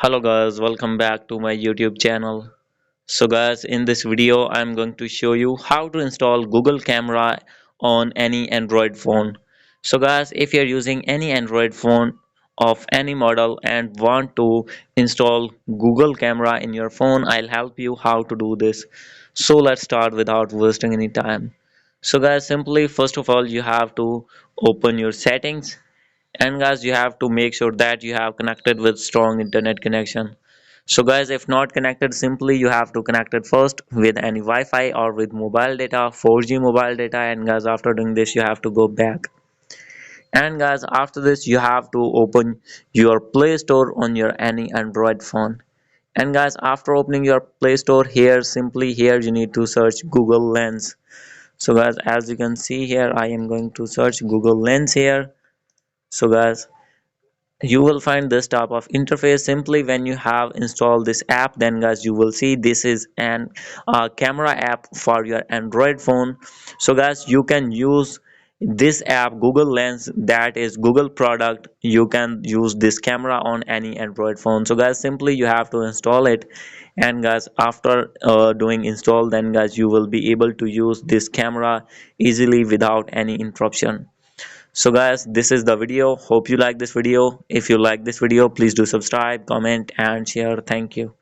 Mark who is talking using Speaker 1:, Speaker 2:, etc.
Speaker 1: Hello guys, welcome back to my YouTube channel. So guys, in this video I'm going to show you how to install Google Camera on any Android phone. So guys, if you're using any Android phone of any model and want to install Google Camera in your phone, I'll help you how to do this. So let's start without wasting any time. So guys, simply first of all you have to open your settings, and guys you have to make sure that you have connected with strong internet connection. So guys, if not connected, simply you have to connect it first with any Wi-Fi or with mobile data, 4G mobile data, and guys after doing this you have to go back. And guys after this you have to open your Play Store on your any Android phone. And guys after opening your Play Store, here simply here you need to search Google Lens. So guys, as you can see here, I am going to search Google Lens here. So guys, you will find this type of interface. Simply when you have installed this app, then guys you will see this is an camera app for your Android phone. So guys, you can use this app Google Lens, that is Google product. You can use this camera on any Android phone. So guys, simply you have to install it, and guys after doing install, then guys you will be able to use this camera easily without any interruption. So guys, this is the video. Hope you like this video. If you like this video, please do subscribe, comment and share. Thank you.